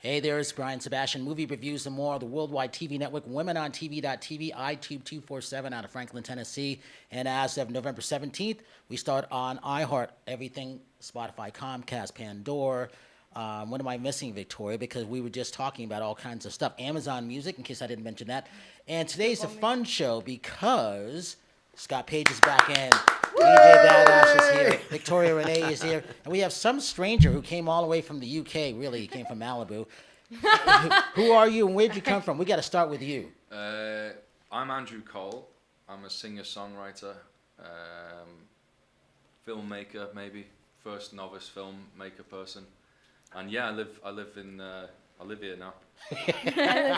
Hey there, it's Brian Sebastian, Movie Reviews and More, the worldwide TV network, WomenOnTV.tv, iTube 247 out of Franklin, Tennessee. And as of November 17th, we start on iHeart, everything, Spotify, Comcast, Pandora. What am I missing, Victoria? Because we were just talking about all kinds of stuff. Amazon Music, in case I didn't mention that. And today's a fun show because Scott Page is back in. DJ Badass is here. Victoria Renee is here. And we have some stranger who came all the way from the UK. Really, he came from Malibu. Who are you and where'd you come from? We got to start with you. I'm Andrew Cole. I'm a singer-songwriter, filmmaker, maybe first novice filmmaker person. And yeah, I live here now. I live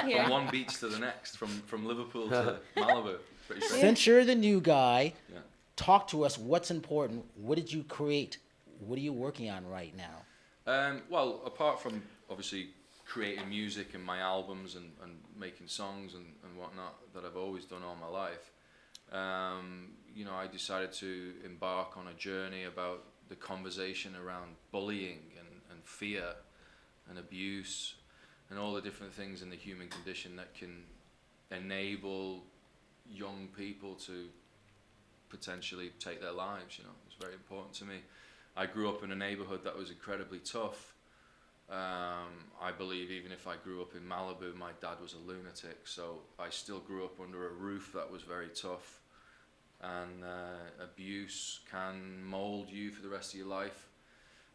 here. From one beach to the next, from Liverpool to Malibu. Pretty crazy. Since you're the new guy, Yeah. talk to us. What's important? What did you create? What are you working on right now? Well, apart from obviously creating music and my albums and making songs and whatnot that I've always done all my life, I decided to embark on a journey about the conversation around bullying and fear and abuse and all the different things in the human condition that can enable young people to potentially take their lives. It's very important to me. I grew up in a neighborhood that was incredibly tough. I believe even if I grew up in Malibu, my dad was a lunatic, so I still grew up under a roof that was very tough. And abuse can mold you for the rest of your life.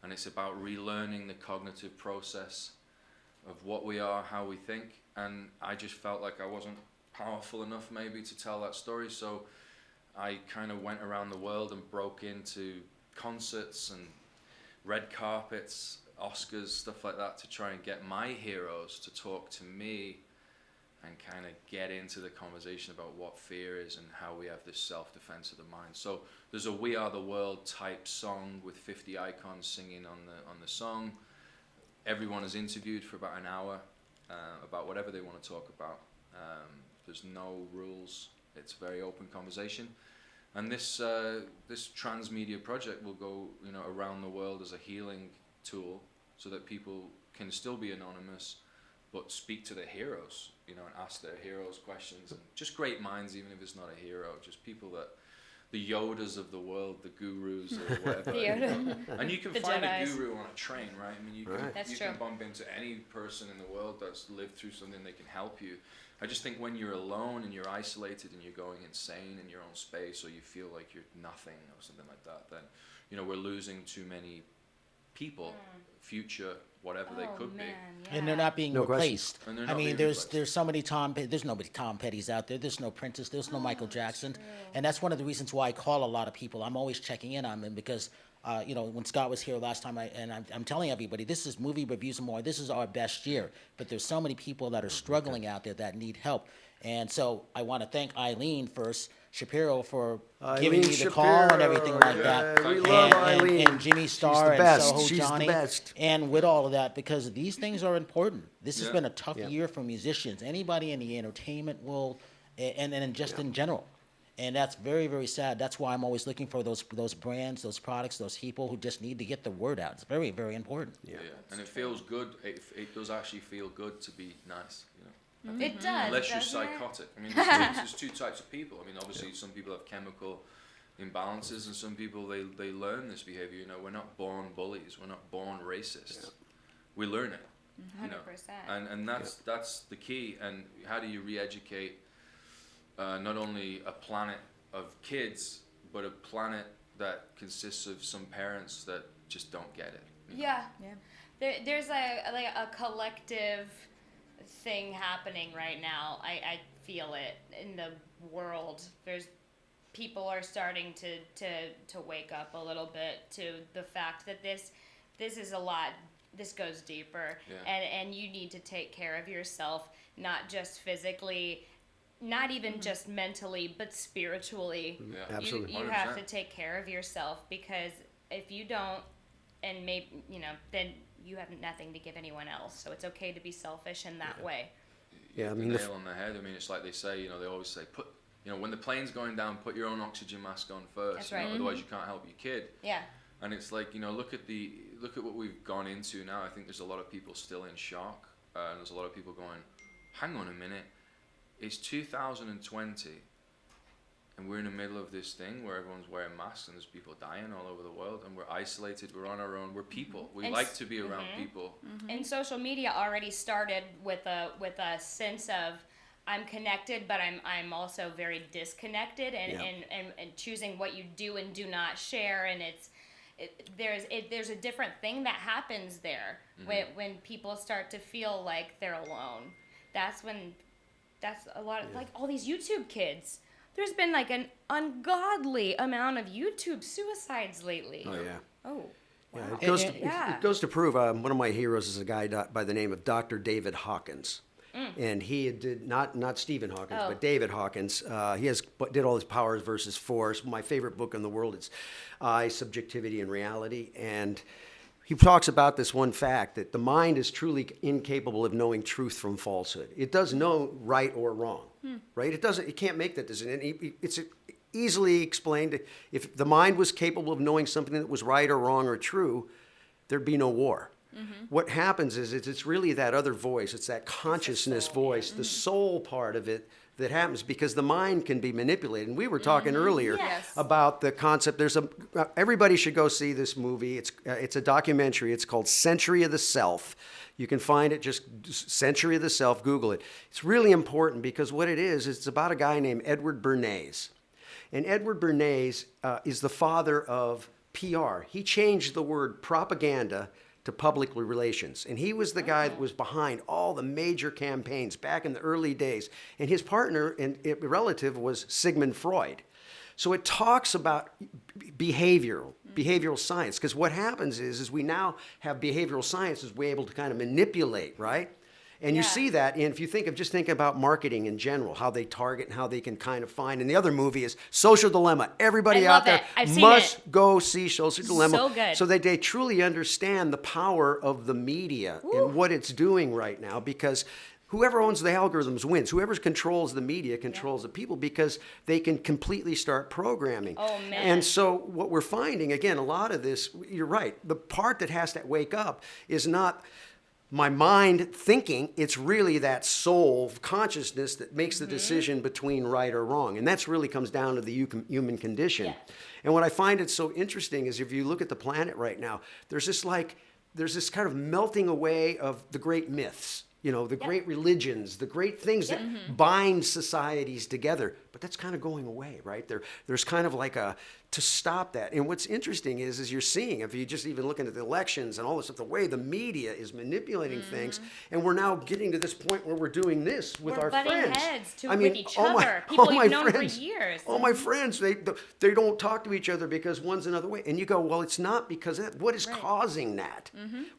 And it's about relearning the cognitive process of what we are, how we think. And I just felt like I wasn't powerful enough maybe to tell that story, so I kind of went around the world and broke into concerts and red carpets, Oscars, stuff like that, to try and get my heroes to talk to me and kind of get into the conversation about what fear is and how we have this self-defense of the mind. So there's a We Are the World type song with 50 icons singing on the song. Everyone is interviewed for about an hour about whatever they want to talk about. There's no rules. It's a very open conversation. And this transmedia project will go around the world as a healing tool so that people can still be anonymous but speak to their heroes, and ask their heroes questions. And just great minds, even if it's not a hero, just people that, the Yodas of the world, the gurus or whatever. And you can find Jedis. a guru on a train, right? I mean, you That's can true. bump into any person in the world that's lived through something that can help you. I just think when you're alone and you're isolated and you're going insane in your own space, or you feel like you're nothing or something like that, then we're losing too many people, future, whatever they could man, be. yeah. And they're not being No question. replaced. And they're I not mean, being there's replaced. so many there's nobody Tom Petty's out there. There's no Princess. There's no Michael Jackson. And that's one of the reasons why I call a lot of people. I'm always checking in on them because, when Scott was here last time, I'm telling everybody, this is Movie Reviews and More. This is our best year. But there's so many people that are struggling out there that need help. And so I want to thank Eileen first, Shapiro, for giving me the call and everything like that. We love and, Eileen. and Jimmy Starr the and best. Soho She's the Johnny. best. And with all of that, because these things are important. This has Yeah. been a tough year for musicians, anybody in the entertainment world, and just in general. And that's very, very sad. That's why I'm always looking for those brands, those products, those people who just need to get the word out. It's very, very important. Yeah. And it feels good. It does actually feel good to be nice. It does. Unless you're doesn't it? psychotic. I mean, there's two types of people. I mean, obviously, some people have chemical imbalances, and some people they learn this behavior. We're not born bullies. We're not born racist. We learn it. 100%. And that's the key. And how do you re-educate not only a planet of kids, but a planet that consists of some parents that just don't get it? Yeah. There's a collective thing happening right now. I feel it in the world. There's people are starting to wake up a little bit to the fact that this is a lot. This goes deeper, and you need to take care of yourself, not just physically, not even just mentally, but spiritually. Yeah. Absolutely. You have 100%. to take care of yourself, because if you don't, and maybe then you have nothing to give anyone else. So it's okay to be selfish in that way. Yeah, I The mean, nail on the head. I mean, it's like they say, they always say, when the plane's going down, put your own oxygen mask on first. That's right. Otherwise, you can't help your kid. Yeah. And it's like, look at what we've gone into now. I think there's a lot of people still in shock and there's a lot of people going, hang on a minute, it's 2020, and we're in the middle of this thing where everyone's wearing masks and there's people dying all over the world, and we're isolated, we're on our own, we're people. We like to be around people. And social media already started with a sense of, I'm connected, but I'm also very disconnected, and choosing what you do and do not share, and there's a different thing that happens there when people start to feel like they're alone. That's a lot of like all these YouTube kids. There's been like an ungodly amount of YouTube suicides lately. Oh yeah. Oh. Wow. Yeah, it goes to prove. One of my heroes is a guy by the name of Dr. David Hawkins. And he did not Stephen Hawkins, but David Hawkins. Did all his Powers versus Force. My favorite book in the world. It's I, Subjectivity and Reality. And he talks about this one fact, that the mind is truly incapable of knowing truth from falsehood. It does know right or wrong, right? It can't make that decision. And it's easily explained. If the mind was capable of knowing something that was right or wrong or true, there'd be no war. What happens is it's really that other voice. It's that consciousness voice, the soul part of it that happens, because the mind can be manipulated. And we were talking earlier about the concept. Everybody should go see this movie. It's a documentary. It's called Century of the Self. You can find it, just Century of the Self, Google it. It's really important because what it is, it's about a guy named Edward Bernays. And Edward Bernays is the father of PR. He changed the word propaganda to public relations. And he was the guy that was behind all the major campaigns back in the early days. And his partner and relative was Sigmund Freud. So it talks about behavioral science, because what happens is we now have behavioral science as we're able to kind of manipulate, right? And you see that, and if you think about marketing in general, how they target and how they can kind of find. And the other movie is Social Dilemma. Everybody out there must go see Social Dilemma. So good. So that they truly understand the power of the media and what it's doing right now, because whoever owns the algorithms wins. Whoever controls the media controls the people, because they can completely start programming. Oh, man. And so what we're finding, again, a lot of this, you're right, the part that has to wake up is not my mind thinking, it's really that soul consciousness that makes the decision between right or wrong. And that's really comes down to the human condition. Yeah. And what I find it so interesting is if you look at the planet right now, there's this kind of melting away of the great myths, the great religions, the great things that bind societies together. But that's kind of going away, right? There's kind of like to stop that. And what's interesting is you're seeing, if you just even looking at the elections and all this stuff, the way the media is manipulating things, and we're now getting to this point where we're doing this with our friends. We're butting heads with each other. People you've known for years. All my friends, they don't talk to each other because one's another way. And you go, well, it's not because of that. What is causing that?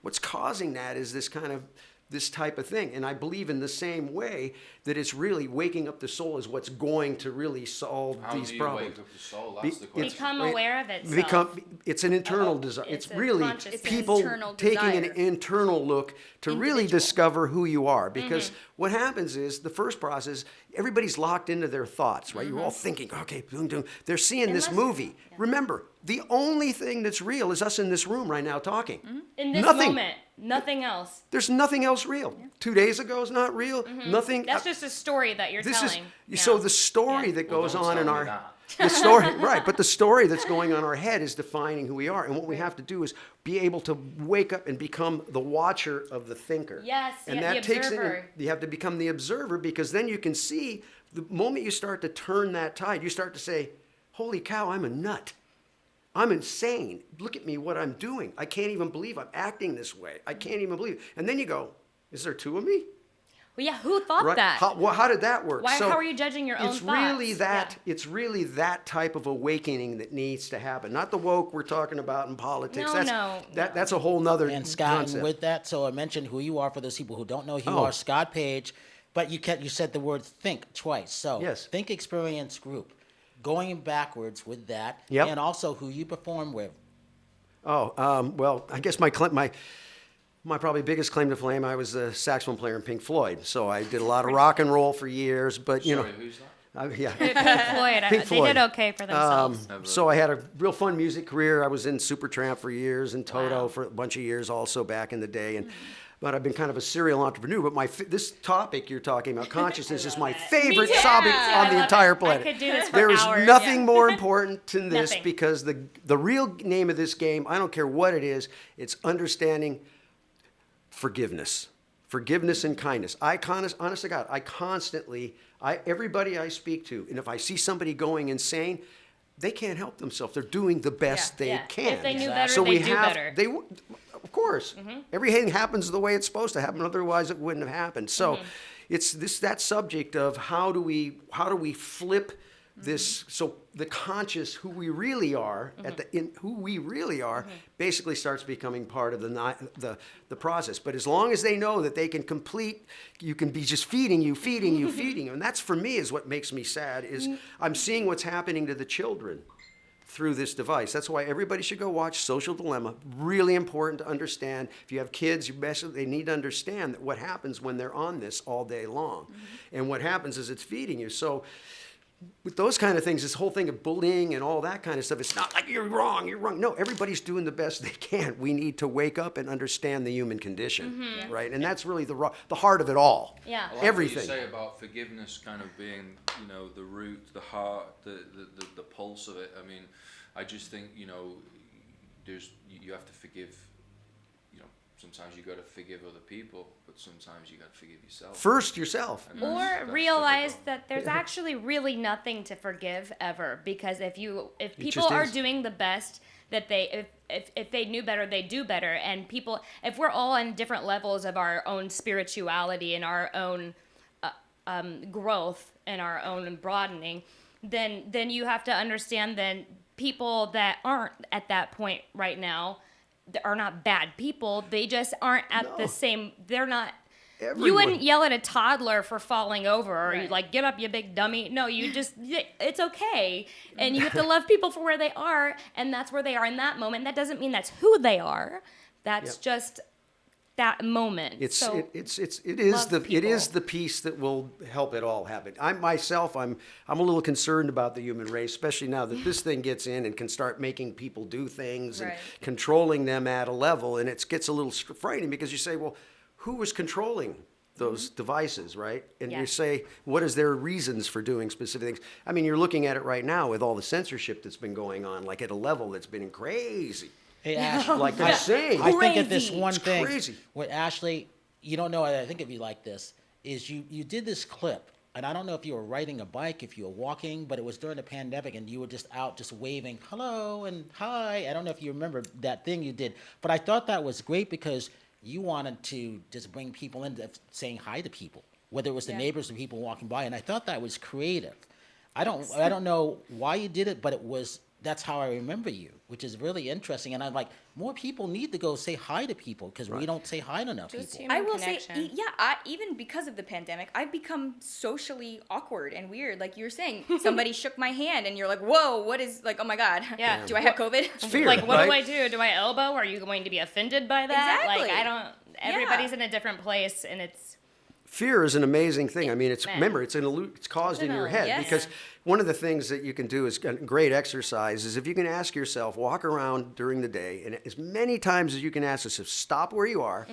What's causing that is this type of thing. And I believe in the same way that it's really waking up the soul is what's going to really solve these problems. How do you wake up the soul? That's the question. Become aware of itself. It's an internal desire. It's really people internal taking desire. an internal look to really discover who you are. Because what happens is the first process, everybody's locked into their thoughts, right? You're all thinking, okay, boom, boom. They're seeing this movie. Remember, the only thing that's real is us in this room right now talking. In this moment, nothing else. There's nothing else real. 2 days ago is not real. Nothing. That's just a story that you're telling. So the story that goes don't on in tell me our that. the story, right? But the story that's going on in our head is defining who we are, and what we have to do is be able to wake up and become the watcher of the thinker. Yes, and the that takes observer. you have to become the observer, because then you can see the moment you start to turn that tide, you start to say, "Holy cow, I'm a nut. I'm insane. Look at me, what I'm doing. I can't even believe I'm acting this way. I can't even believe it." And then you go, "Is there two of me?" Well, yeah, who thought that? How did that work? How are you judging your own thoughts? It's really that type of awakening that needs to happen. Not the woke we're talking about in politics. That's a whole nother And Scott, concept. and with that, so I mentioned who you are for those people who don't know who you are, Scott Page, but you said the word think twice. So Yes. Think Experience Group, going backwards with that, Yep. and also who you perform with. Well, I guess my probably biggest claim to fame, I was a saxophone player in Pink Floyd. So I did a lot of rock and roll for years, but Sorry, who's that? yeah. Pink Floyd. Pink They Floyd. did okay for themselves. So I had a real fun music career. I was in Supertramp for years and TOTO for a bunch of years also back in the day. And but I've been kind of a serial entrepreneur. But this topic you're talking about, consciousness, is my it. favorite Me too. topic Yeah. on I the love entire it. planet. I could do this for There is hours, nothing yeah. more important than this Nothing. because the real name of this game, I don't care what it is, it's understanding forgiveness. Forgiveness and kindness. Honest to God, everybody I speak to, and if I see somebody going insane, they can't help themselves. They're doing the best they can. If they knew better, So we they'd do have, better. Of course, everything happens the way it's supposed to happen. Otherwise, it wouldn't have happened. So, it's that subject of how do we flip this, so the conscious who we really are basically starts becoming part of the process. But as long as they know that they can complete, you can be just feeding you, and that's for me is what makes me sad. Is I'm seeing what's happening to the children through this device. That's why everybody should go watch Social Dilemma. Really important to understand. If you have kids, they need to understand that what happens when they're on this all day long, and what happens is it's feeding you. So with those kind of things, this whole thing of bullying and all that kind of stuff, it's not like you're wrong. No, everybody's doing the best they can. We need to wake up and understand the human condition, right? And that's really the heart of it all. Yeah. I like Everything. What you say about forgiveness kind of being, the root, the heart, the pulse of it. I mean, I just think, you have to forgive. Sometimes you got to forgive other people, but sometimes you got to forgive yourself. First yourself. And Or that's realize difficult. that there's actually really nothing to forgive ever, because if people just are is. doing the best that if they knew better, they do better. And people, if we're all on different levels of our own spirituality and our own growth and our own broadening, then you have to understand that people that aren't at that point right now are not bad people. They just aren't at the same. They're not. Everyone. You wouldn't yell at a toddler for falling over, or you Right. get up, you big dummy. No, it's okay, and you have to love people for where they are, and that's where they are in that moment. That doesn't mean that's who they are. That's Yep. just that moment. It So is love the piece that will help it all happen. I'm a little concerned about the human race, especially now that this thing gets in and can start making people do things and Right. controlling them at a level, and it gets a little frightening because you say, well, who was controlling those devices, right? And Yeah. you say, what is their reasons for doing specific things? I mean, you're looking at it right now with all the censorship that's been going on, like at a level that's been crazy. Hey, Ash, Like they're saying. I think of this Crazy. one It's thing crazy. with Ashley. You don't know. I think of you like this. Is you did this clip, and I don't know if you were riding a bike, if you were walking, but it was during the pandemic, and you were just out, just waving hello and hi. I don't know if you remember that thing you did, but I thought that was great because you wanted to just bring people in, saying hi to people, whether it was the Yeah. neighbors or people walking by, and I thought that was creative. I don't know why you did it, but that's how I remember you, which is really interesting. And I'm like, more people need to go say hi to people because we don't say hi to enough Just people. human I will connection. say, even because of the pandemic, I've become socially awkward and weird. Like you were saying, somebody shook my hand and you're like, whoa, what is, like, oh my God. Yeah. Do I have COVID? It's fear, Like, what right? do I do? Do I elbow? Are you going to be offended by that? Exactly. Like, I don't. Everybody's in a different place, and it's. Fear is an amazing thing. I mean, it's Man. remember, it's caused in your head Yes. because one of the things that you can do is a great exercise is if you can ask yourself, walk around during the day, and as many times as you can ask yourself, stop where you are,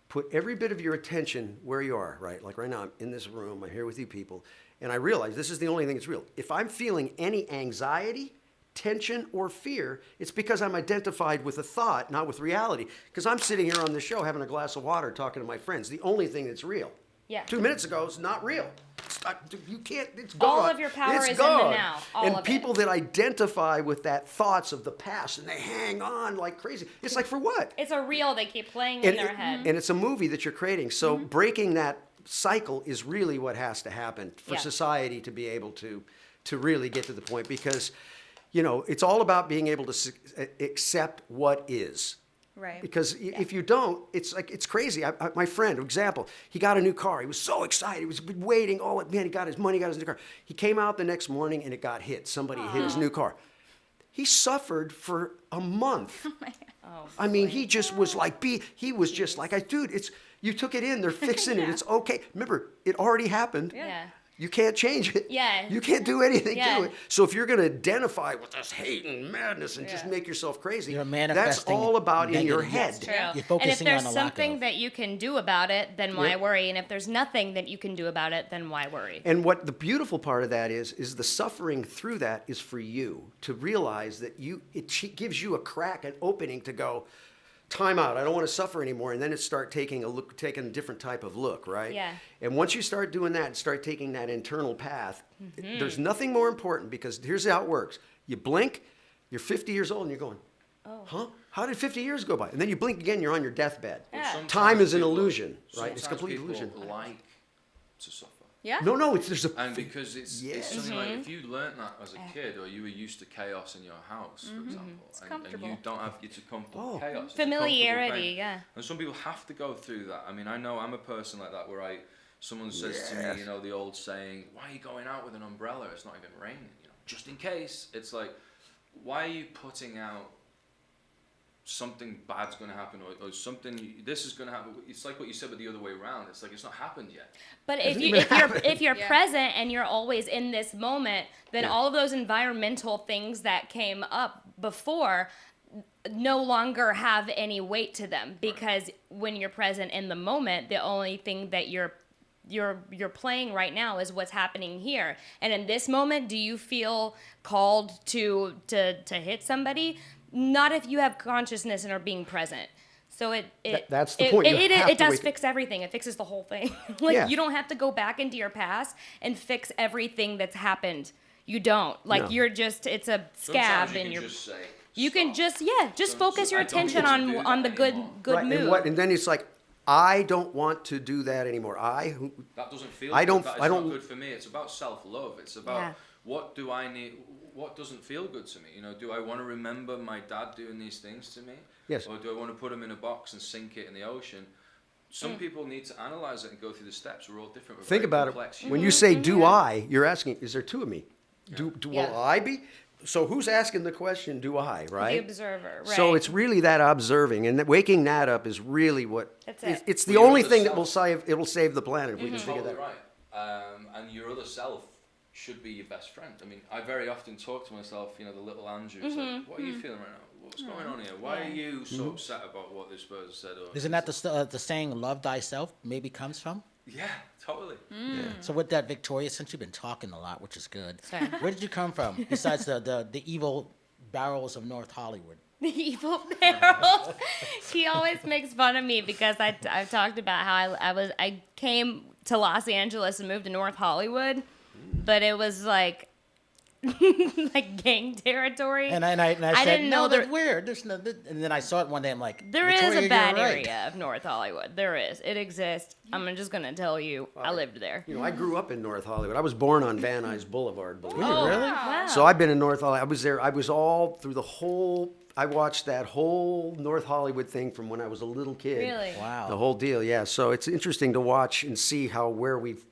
put every bit of your attention where you are, right? Like right now, I'm in this room, I'm here with you people, and I realize this is the only thing that's real. If I'm feeling any anxiety, tension, or fear, it's because I'm identified with a thought, not with reality. Because I'm sitting here on the show having a glass of water, talking to my friends. The only thing that's real. Yeah. 2 minutes ago is not real. You can't. It's All gone. of your power It's is in the gone. now. All and of it. people that identify with that thoughts of the past and they hang on like crazy. It's like for what? It's a reel they keep playing in their head. And it's a movie that you're creating. So breaking that cycle is really what has to happen for Yeah. society to be able to really get to the point because, it's all about being able to accept what is. Right. Because if you don't, it's crazy. My friend, example, he got a new car. He was so excited. He was waiting. Oh, man, he got his money, got his new car. He came out the next morning and it got hit. Somebody hit his new car. He suffered for a month. I mean, he just was like, he was just like, dude, you took it in. They're fixing it. It's okay. Remember, it already happened. Yeah. You can't change it. Yeah. You can't do anything Yeah. to it. So if you're going to identify with this hate and madness and just make yourself crazy, You're that's manifesting all about in your negative. head. That's true. You're And if focusing there's on the lack something of. that you can do about it, then why Yep. worry? And if there's nothing that you can do about it, then why worry? And what the beautiful part of that is the suffering through that is for you to realize that it gives you a crack, an opening to go, time out. I don't want to suffer anymore. And then it start taking a different type of look, right? Yeah. And once you start doing that, and start taking that internal path, Mm-hmm. there's nothing more important because here's how it works. You blink, you're 50 years old and you're going, huh? How did 50 years go by? And then you blink again, you're on your deathbed. Yeah. Sometimes Time is an people- illusion, right? It's sometimes complete people illusion. like to suffer. Yeah. No, there's a And because it's something like Mm-hmm. if you learnt that as a kid, or you were used to chaos in your house, for example, and comfortable. you don't have it's a comfortable Oh. chaos, it's a comfortable Familiarity, pain. yeah. And some people have to go through that. I mean, I know I'm a person like that where someone says to Yes. me, you know, the old saying, "Why are you going out with an umbrella? It's not even raining, you know, just in case." It's like, why are you putting out something bad's going to happen or something this is going to happen? It's like what you said, but the other way around. It's like it's not happened yet. But Hasn't even happened. if you're Yeah. present and you're always in this moment, then Yeah. all of those environmental things that came up before no longer have any weight to them, because when you're present in the moment, the only thing that you're playing right now is what's happening here. And in this moment, do you feel called to hit somebody? Not if you have consciousness and are being present. So That's the point. You It have to does wake- fix everything. It fixes the whole thing. Like Yeah. you don't have to go back into your past and fix everything that's happened. You don't. Like No. you're just it's a scab Sometimes you in can your. just say, You can "Stop." just focus your I don't attention want to do on that the good anymore. good Right, mood. and then it's like, I don't want to do that anymore. That doesn't feel I good. don't- That is I don't- not good for me. It's about self-love. It's about Yeah. what do I need, what doesn't feel good to me. You know, do I want to remember my dad doing these things to me? Yes. Or do I want to put him in a box and sink it in the ocean? Some people need to analyze it and go through the steps. We're all different. We're Think very about it. complex When you humans. say, do I, you're asking, is there two of me? Do Yeah. will I be? So who's asking the question, do I, The right? observer, right? So it's really that observing, and waking that up is really what, That's it's, it. it's the Well, your only other thing that self- it'll save the planet if we can figure Totally that out. right. And your other self should be your best friend. I mean, I very often talk to myself, you know, the little Andrew. It's like, what are you feeling right now? What's going on here? Why are you so upset about what this person said? Or Isn't that the saying "love thyself" maybe comes from? Yeah, totally. So with that, Victoria, since you've been talking a lot, which is good, Sorry. where did you come from? Besides the evil barrels of North Hollywood. The evil barrel. He always makes fun of me because I've talked about how I came to Los Angeles and moved to North Hollywood, but it was like like gang territory. And I said, didn't know no, there- that's weird. There's no, and then I saw it one day. I'm like, There is Victoria, a bad you're right. area of North Hollywood. There is. It exists. I'm just gonna tell you. I lived there. You know, I grew up in North Hollywood. I was born on Van Nuys Boulevard, believe it or Were you not. really? Wow. So I've been in North Hollywood. I was there. I was all through the whole. I watched that whole North Hollywood thing from when I was a little kid. Really? Wow. The whole deal, yeah. So it's interesting to watch and see where we've.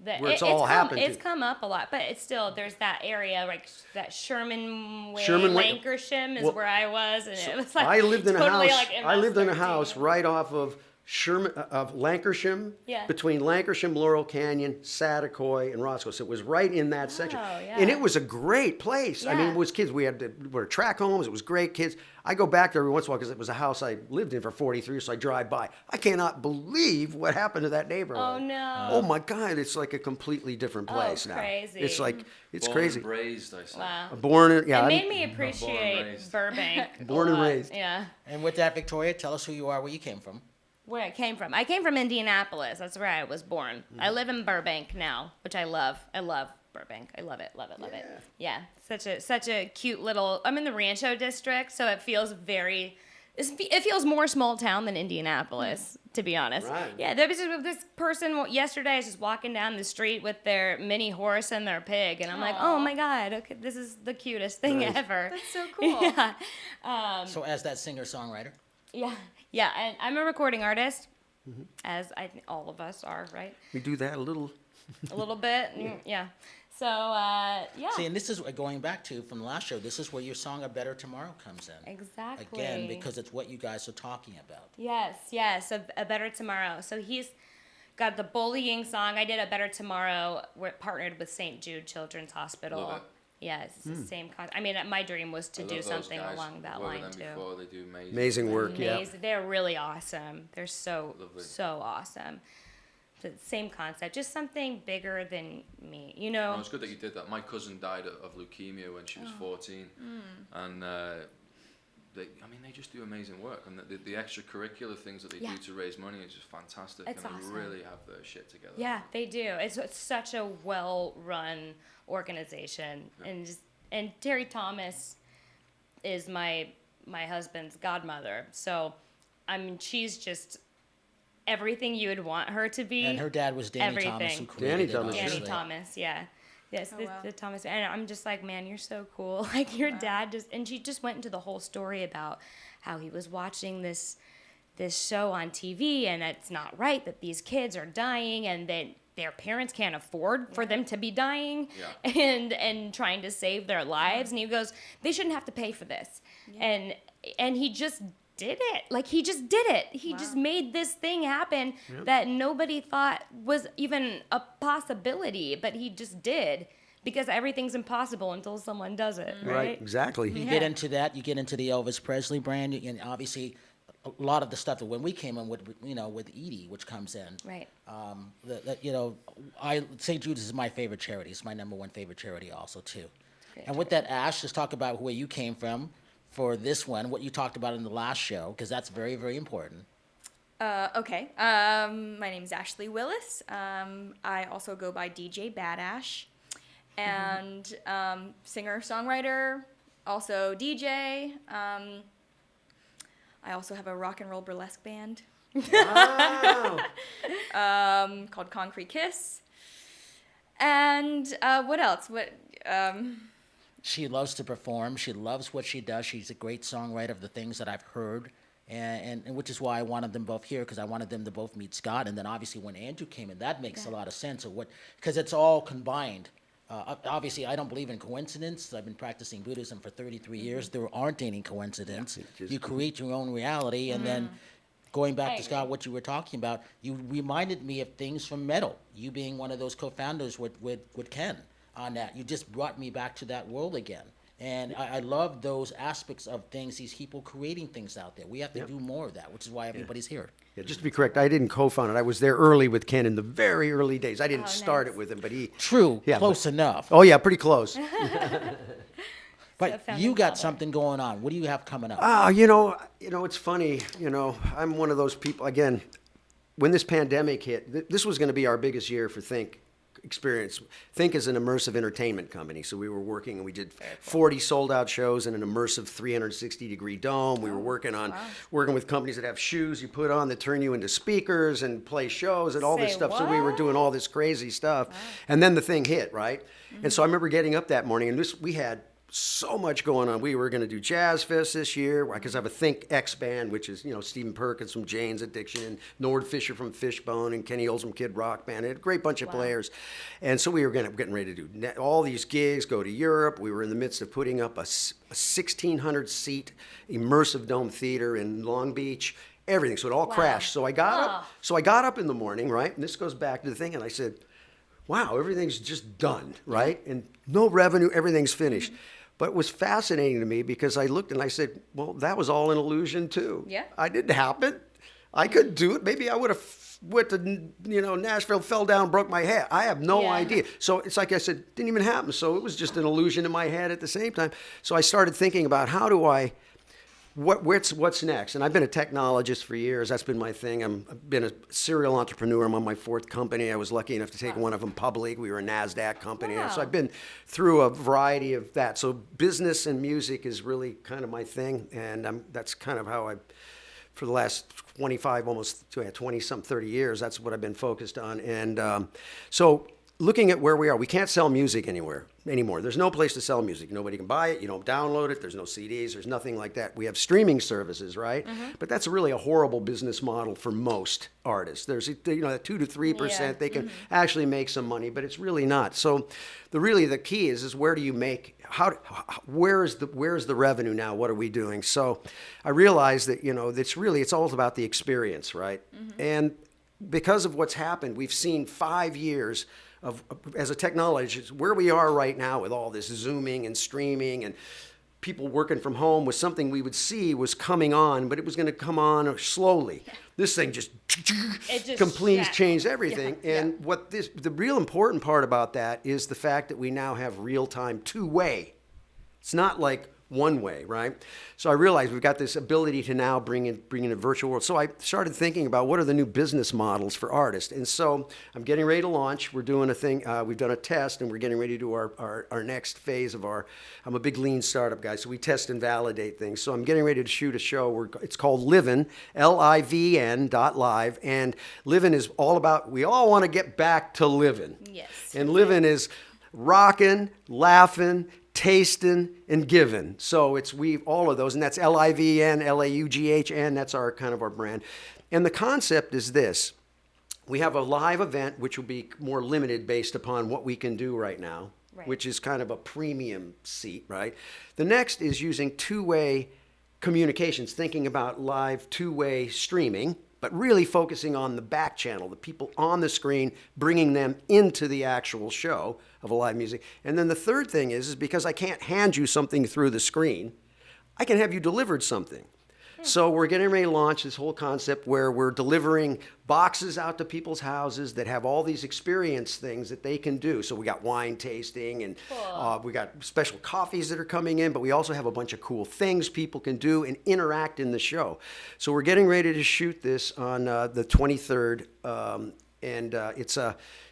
Where it's all happened It's to. come up a lot, but it's still there's that area like that Sherman Way, Sherman Way- Lancashire is Well, where I was, and it was like I lived in a totally house. like I lived in a MS-13. house right off of Lancashire, Yeah. between Lancashire, Laurel Canyon, Satakoy, and Roscoe. So it was right in that section, yeah. and it was a great place. I mean, Yeah. it was kids. We were track homes. It was great kids. I go back there every once in a while because it was a house I lived in for 43 years. So I drive by. I cannot believe what happened to that neighborhood. Oh, no. Oh my God! It's like a completely different place now. crazy. It's like it's Born crazy. and raised, I say. Wow. Born in, yeah. It I'm- made me appreciate raised. Burbank. a Born and lot. raised. Yeah. And with that, Victoria, tell us who you are, where you came from. Where I came from. I came from Indianapolis. That's where I was born. I live in Burbank now, which I love. I love Burbank. I love it. Love it. Love it. Yeah. Such a cute little. I'm in the Rancho district, so it feels it feels more small town than Indianapolis, to be honest. Right. Yeah, there was just this person yesterday. I was just walking down the street with their mini horse and their pig, and I'm like, oh my God, okay, this is the cutest thing Nice. ever. That's so cool. Yeah. So as that singer-songwriter, Yeah, and I'm a recording artist, as all of us are, right? We do that a little. A little bit, yeah. So, yeah. see, and this is going back to from the last show. This is where your song "A Better Tomorrow" comes in. Exactly. Again, because it's what you guys are talking about. Yes, a better tomorrow. So he's got the bullying song. I did A Better Tomorrow. We're partnered with St. Jude Children's Hospital. Love it. Yeah, it's the same I mean, my dream was to I do love those something guys. along that I've worked line with too. them before. They do Amazing work, yeah. Amazing. They're really awesome. They're so Lovely. so awesome. The same concept, just something bigger than me, you No, know. it's good that you did that. My cousin died of leukemia when she was 14, and they just do amazing work, and the extracurricular things that they Yeah. do to raise money is just fantastic, It's and awesome. they really have their shit together. Yeah, they do. It's such a well-run organization, and Terri Thomas is my husband's godmother. So, I mean, she's just everything you would want her to be. And her dad was Danny Thomas, who Everything. created Danny it, Thomas, Danny obviously. Thomas, yeah. Yes, Oh, the, wow. the Thomas, and I'm just like, man, you're so cool. Like your dad just, and she just went into the whole story about how he was watching this show on TV, and it's not right that these kids are dying, and that their parents can't afford for them to be dying, Yeah. and trying to save their lives. And he goes, they shouldn't have to pay for this, and he just did it. Like he just did it. He just made this thing happen that nobody thought was even a possibility, but he just did, because everything's impossible until someone does it, right? Exactly. You get into that, you get into the Elvis Presley brand, and obviously a lot of the stuff that when we came in with, with Edie, which comes in. Right. St. Jude's is my favorite charity. It's my number one favorite charity also, too. Great And with that, Ash, let's talk about where you came from for this one, what you talked about in the last show, because that's very, very important. Okay. My name is Ashlee Williss. I also go by DJ Badash, and singer, songwriter, also DJ. I also have a rock and roll burlesque band Wow. called Concrete Kiss. And what else? She loves to perform. She loves what she does. She's a great songwriter of the things that I've heard, and which is why I wanted them both here, because I wanted them to both meet Scott. And then obviously when Andrew came in, that makes a lot of sense of because it's all combined. Obviously, I don't believe in coincidence. I've been practicing Buddhism for 33 years. There aren't any coincidence. You create your own reality, and then going back to Scott, what you were talking about, you reminded me of things from metal. You being one of those co-founders with Ken on that, you just brought me back to that world again. And I love those aspects of things, these people creating things out there. We have to do more of that, which is why everybody's here. Yeah, just to be correct, I didn't co-found it. I was there early with Ken in the very early days. I didn't start it with him, but he... True, Yeah, close enough. Oh, yeah, pretty close. But founding you got father. something going on. What do you have coming up? It's funny. I'm one of those people, again, when this pandemic hit, this was going to be our biggest year for Think experience. Think is an immersive entertainment company. So we were working, and we did 40 sold out shows in an immersive 360-degree dome. We were working with companies that have shoes you put on that turn you into speakers and play shows and all this Say stuff. So we were what? doing all this crazy stuff. And then the thing hit, right? And so I remember getting up that morning, and we had so much going on. We were going to do Jazz Fest this year because I have a Think X band, which is, Stephen Perkins from Jane's Addiction and Nord Fisher from Fishbone and Kenny Olds from Kid Rock Band. A great bunch of players. And so we were getting ready to do all these gigs, go to Europe. We were in the midst of putting up a 1,600-seat immersive dome theater in Long Beach. Everything. So it all crashed. So I got up in the morning, right? And this goes back to the thing. And I said, wow, everything's just done, right? And no revenue, everything's finished. But it was fascinating to me because I looked and I said, well, that was all an illusion too. Yeah. I didn't happen. I couldn't do it. Maybe I would have went to, Nashville, fell down, broke my head. I have no idea. So it's like I said, didn't even happen. So it was just an illusion in my head at the same time. So I started thinking about how do I, what's next? And I've been a technologist for years. That's been my thing. I've been a serial entrepreneur. I'm on my fourth company. I was lucky enough to take one of them public. We were a NASDAQ company. Wow. So I've been through a variety of that. So business and music is really kind of my thing. And that's kind of how for the last 25, almost 20-some, 30 years, that's what I've been focused on. And so looking at where we are, we can't sell music anymore. There's no place to sell music. Nobody can buy it. You don't download it. There's no CDs. There's nothing like that. We have streaming services, right? But that's really a horrible business model for most artists. There's that 2 to 3% they can actually make some money, but it's really not. So the key is where do you make where's the revenue now? What are we doing? So I realized that it's all about the experience, right? And because of what's happened, we've seen 5 years of, as a technology, where we are right now with all this Zooming and streaming and people working from home was something we would see was coming on, but it was going to come on slowly. This thing just completely changed everything. And what the real important part about that is the fact that we now have real-time two-way. It's not like one way, right? So I realized we've got this ability to now bring in a virtual world. So I started thinking about what are the new business models for artists. And so I'm getting ready to launch. We're doing a thing. We've done a test, and we're getting ready to do our next phase of our. I'm a big lean startup guy, so we test and validate things. So I'm getting ready to shoot a show. It's called LIVIN, LIVN.live, and LIVIN is all about. We all want to get back to living. Yes. And living is rocking, laughing, tasting, and giving. So it's all of those, and that's LIVN, LAUGHN. That's our kind of our brand. And the concept is this: we have a live event which will be more limited based upon what we can do right now, which is kind of a premium seat, right? The next is using two-way communications, thinking about live two-way streaming, but really focusing on the back channel, the people on the screen, bringing them into the actual show of a live music. And then the third thing is because I can't hand you something through the screen, I can have you delivered something. So we're getting ready to launch this whole concept where we're delivering boxes out to people's houses that have all these experience things that they can do. So we got wine tasting, and we got special coffees that are coming in, but we also have a bunch of cool things people can do and interact in the show. So we're getting ready to shoot this on the 23rd, and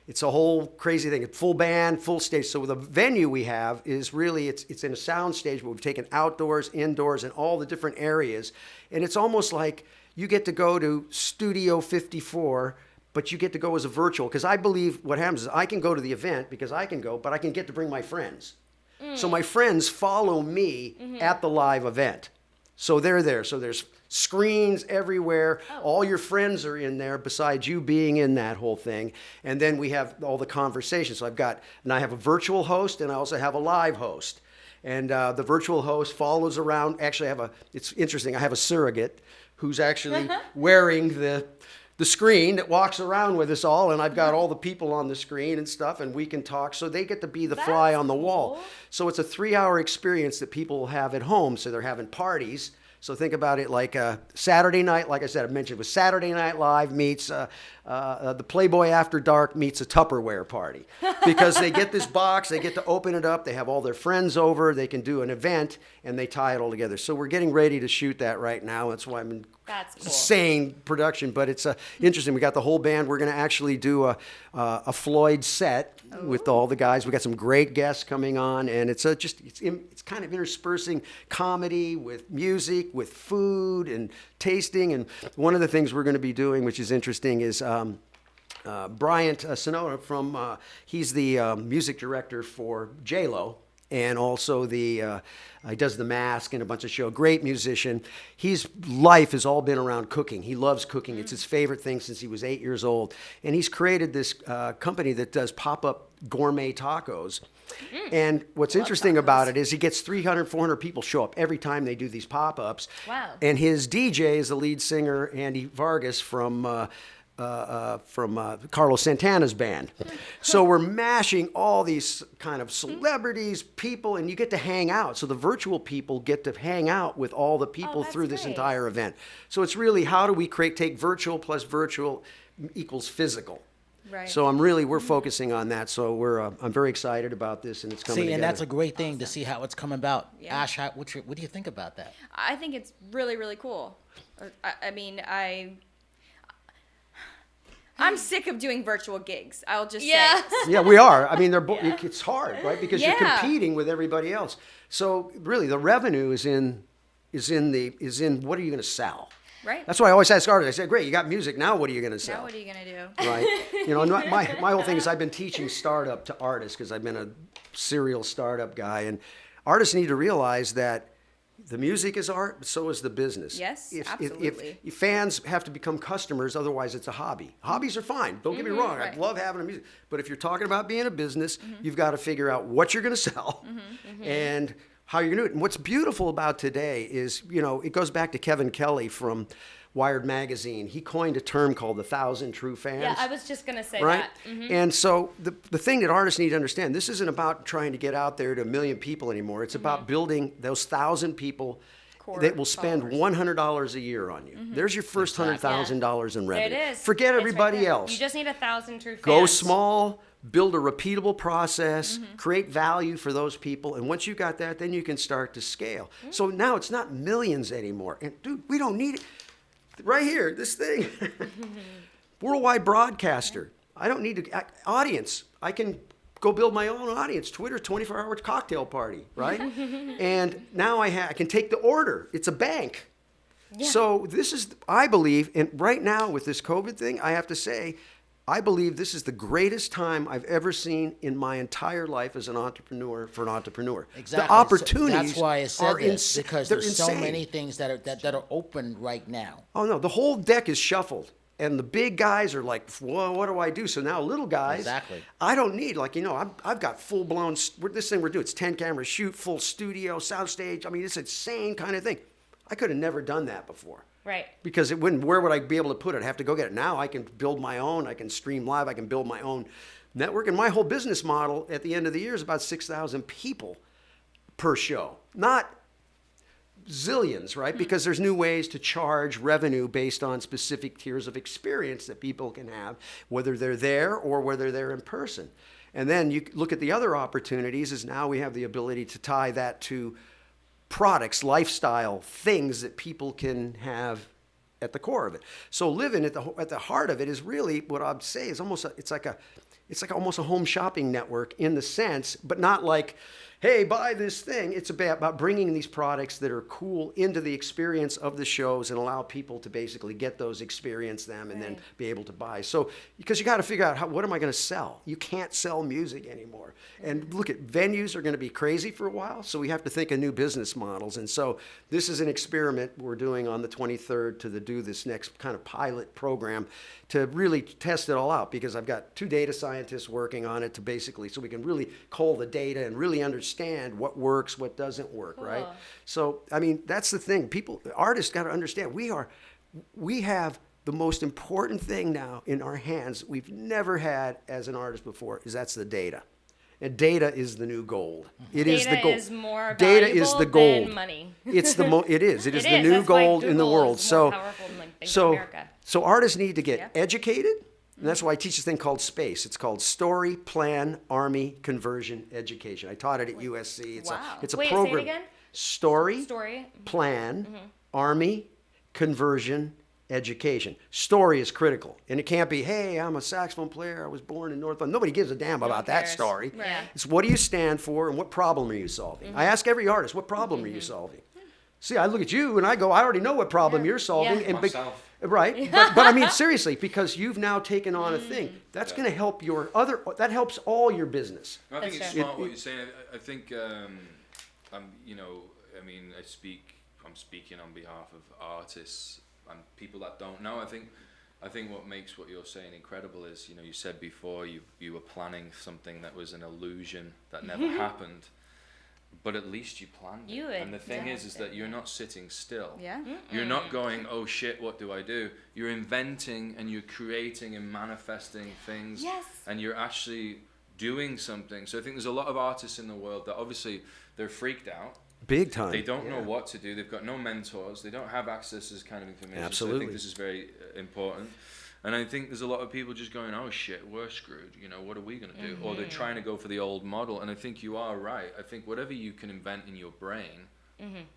it's a whole crazy thing. It's full band, full stage. So the venue we have is really, it's in a sound stage, but we've taken outdoors, indoors, and all the different areas. And it's almost like you get to go to Studio 54, but you get to go as a virtual. Because I believe what happens is I can go to the event because I can go, but I can get to bring my friends. So my friends follow me at the live event. So they're there. So there's screens everywhere. All your friends are in there besides you being in that whole thing. And then we have all the conversations. So I have a virtual host, and I also have a live host. And the virtual host follows around. Actually, it's interesting. I have a surrogate who's actually wearing the screen that walks around with us all, and I've got all the people on the screen and stuff, and we can talk. So they get to be the fly on the wall. So it's a 3-hour experience that people will have at home. So they're having parties. So think about it like Saturday night, like I said, I mentioned, was Saturday Night Live meets the Playboy After Dark meets a Tupperware party. Because they get this box, they get to open it up, they have all their friends over, they can do an event, and they tie it all together. So we're getting ready to shoot that right now. That's why I'm in insane production, but it's interesting. We got the whole band. We're going to actually do a Floyd set with all the guys. We got some great guests coming on, and it's kind of interspersing comedy with music, with food and tasting. And one of the things we're going to be doing, which is interesting, is Bryant Sonoda he's the music director for J-Lo, and also he does The Mask and a bunch of shows. Great musician. His life has all been around cooking. He loves cooking. It's his favorite thing since he was 8 years old. And he's created this company that does pop-up gourmet tacos. And what's interesting about it is he gets 300, 400 people show up every time they do these pop-ups. Wow. And his DJ is the lead singer, Andy Vargas, from Carlos Santana's band. So we're mashing all these kind of celebrities, people, and you get to hang out. So the virtual people get to hang out with all the people through this entire event. So it's really, how do we take virtual plus virtual equals physical? Right. So we're focusing on that. So I'm very excited about this, and it's coming together. And that's a great thing to see how it's come about. Yeah. Ash, what do you think about that? I think it's really, really cool. I'm sick of doing virtual gigs. I'll just say. Yeah, we are. I mean, it's hard, right? Because you're competing with everybody else. So really, the revenue is in what are you going to sell? Right. That's why I always ask artists. I say, great, you got music. Now what are you going to sell? Now what are you going to do? Right. My whole thing is I've been teaching startup to artists because I've been a serial startup guy, and artists need to realize that the music is art, but so is the business. Yes, absolutely. If fans have to become customers, otherwise it's a hobby. Hobbies are fine. Don't get me wrong. Right. I love having a music. But if you're talking about being a business, you've got to figure out what you're going to sell and how you're going to do it. And what's beautiful about today is, it goes back to Kevin Kelly from Wired magazine. He coined a term called the 1,000 true fans. Yeah, I was just gonna say Right? that. Mhm. And so the thing that artists need to understand, this isn't about trying to get out there to 1 million people anymore. It's about building those 1,000 people Core that will spend followers. $100 a year on you. There's your first $100,000 in There revenue. it is. Forget It's right everybody there. else. You just need 1,000 true fans. Go small, build a repeatable process, create value for those people, and once you got that, then you can start to scale. So now it's not millions anymore. And dude, we don't need it. Right here, this thing. Worldwide broadcaster. I don't need to, audience. I can go build my own audience. Twitter, 24-hour cocktail party, right? And now I can take the order. It's a bank. Yeah. So this is, I believe, and right now with this COVID thing, I have to say, I believe this is the greatest time I've ever seen in my entire life as an entrepreneur for an entrepreneur. Exactly. The opportunities That's why I said are this, because they're there's so insane. many things that are open right now. Oh no, the whole deck is shuffled. And the big guys are like, well, what do I do? So now little guys, Exactly. I don't need, like, I've got full blown, this thing we're doing, it's 10 cameras, shoot, full studio, soundstage. I mean, it's insane kind of thing. I could have never done that before. Right. Because it wouldn't, where would I be able to put it? I'd have to go get it. Now I can build my own, I can stream live, I can build my own network. And my whole business model at the end of the year is about 6,000 people per show. Not zillions, right? Because there's new ways to charge revenue based on specific tiers of experience that people can have, whether they're there or whether they're in person. And then you look at the other opportunities is now we have the ability to tie that to products, lifestyle, things that people can have at the core of it. So LIVIN at the heart of it is really what I'd say is almost it's like almost a home shopping network in the sense, but not like, hey, buy this thing. It's about bringing these products that are cool into the experience of the shows and allow people to basically get those, experience them, and then be able to buy. So, because you got to figure out what am I going to sell? You can't sell music anymore. And look at venues are going to be crazy for a while, so we have to think of new business models. And so this is an experiment we're doing on the 23rd to do this next kind of pilot program to really test it all out, because I've got 2 data scientists working on it to basically, so we can really cull the data and really understand what works, what doesn't work, right? So, I mean, that's the thing. Artists got to understand, we have the most important thing now in our hands we've never had as an artist before, that's the data. And data is the new gold. It is the gold. Data is more Data is the valuable gold. than money. It is. It is the new That's why gold in the Google world. is more So, powerful than, like, Bank of America. so artists need to get Yeah. educated, and that's why I teach this thing called SPACE. It's called Story, Plan, Army, Conversion, Education. I taught it at USC. Wow. It's a Wait, say it program. again? Story, Story. Plan, Army, Conversion, Education. Story is critical, and it can't be, hey, I'm a saxophone player, I was born in North. Nobody gives a damn about that cares. story. Right. Yeah. It's what do you stand for and what problem are you solving? I ask every artist, what problem are you solving? See, I look at you and I go, I already know what problem you're solving. Yeah. And Myself. right, but I mean, seriously, because you've now taken on a thing. That's going to help that helps all your business. I think That's it's true. smart what you're saying. I think, I'm speaking on behalf of artists and people that don't know. I think what makes what you're saying incredible is, you said before you were planning something that was an illusion that never happened, but at least you planned You it. would, And the thing yeah. is that you're not sitting still. Yeah. You're not going, oh shit, what do I do? You're inventing and you're creating and manifesting things. Yes. And you're actually doing something. So I think there's a lot of artists in the world that obviously they're freaked out. Big time. They don't know what to do. They've got no mentors. They don't have access to this kind of information. So I Absolutely. think this is very important. And I think there's a lot of people just going, oh shit, we're screwed. What are we going to do? Or they're trying to go for the old model. And I think you are right. I think whatever you can invent in your brain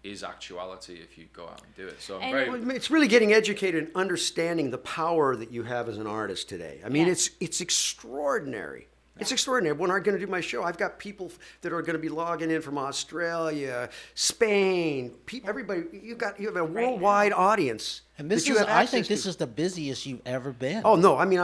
is actuality if you go out and do it. So I'm And very... Well, it's really getting educated and understanding the power that you have as an artist today. I mean, Yeah. it's extraordinary. It's extraordinary. When I'm going to do my show, I've got people that are going to be logging in from Australia, Spain, everybody. You have a worldwide audience. And this that you is, have I access think this to. is the busiest you've ever been. Oh no! I mean,